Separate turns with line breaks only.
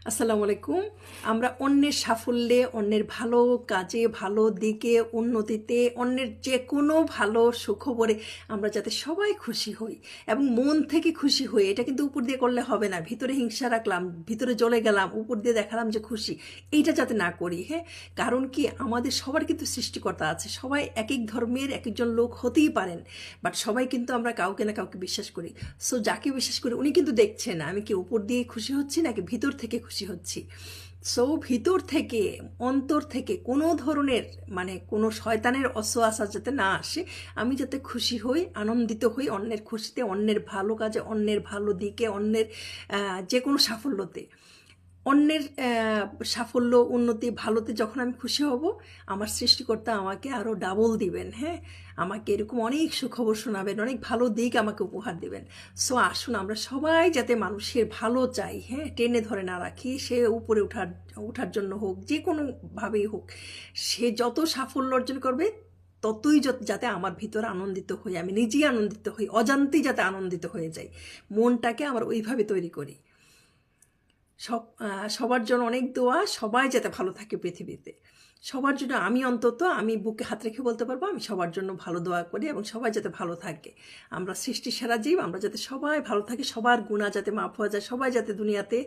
আসসালামু আলাইকুম। আমরা অন্যের সাফল্যে, অন্যের ভালো কাজে, ভালো দিকে, উন্নতিতে, অন্যের যে কোনো ভালো সুখবরে আমরা যাতে সবাই খুশি হই এবং মন থেকে খুশি হই। এটা কিন্তু উপর দিয়ে করলে হবে না। ভিতরে হিংসা রাখলাম, ভিতরে জ্বলে গেলাম, উপর দিয়ে দেখালাম যে খুশি, এইটা যাতে না করি। হ্যাঁ, কারণ কি আমাদের সবার কিন্তু সৃষ্টিকর্তা আছে। সবাই এক এক ধর্মের এক একজন লোক হতেই পারেন, বাট সবাই কিন্তু আমরা কাউকে না কাউকে বিশ্বাস করি। সো যাকে বিশ্বাস করি উনি কিন্তু দেখছেন আমি কি উপর দিয়ে খুশি হচ্ছি নাকি ভিতর থেকে খুশি হচ্ছি। সো ভিতর থেকে, অন্তর থেকে কোনো ধরনের কোনো শয়তানের অসোয়াশা যাতে না আসে। আমি যাতে খুশি হই, আনন্দিত হই অন্যের খুশিতে, অন্যের ভালো কাজে, অন্যের ভালো দিকে, অন্যের যে কোনো সাফল্যতে। অন্যের সাফল্য, উন্নতি, ভালোতে যখন আমি খুশি হব, আমার সৃষ্টিকর্তা আমাকে আরও ডাবল দিবেন। হ্যাঁ, আমাকে এরকম অনেক সুখবর শোনাবেন, অনেক ভালো দিক আমাকে উপহার দেবেন। সো আসুন আমরা সবাই যাতে মানুষের ভালো চাই, হ্যাঁ, টেনে ধরে না রাখি। সে উপরে ওঠার জন্য হোক, যে কোনোভাবেই হোক, সে যত সাফল্য অর্জন করবে ততই যাতে আমার ভিতরে আনন্দিত হই, আমি নিজেই আনন্দিত হই, অজান্তেই যাতে আনন্দিত হয়ে যাই। মনটাকে আমার ওইভাবে তৈরি করি। সবার জন্য অনেক দোয়া, সবাই যাতে ভালো থাকে পৃথিবীতে। সবার জন্য আমি বুকে হাত রেখে বলতে পারবো আমি সবার জন্য ভালো দোয়া করি এবং সবাই যাতে ভালো থাকে। আমরা সৃষ্টির সেরা জীব, আমরা যাতে সবাই ভালো থাকি, সবার গুণা যাতে মাফ হয়ে যায়, সবাই যাতে দুনিয়াতে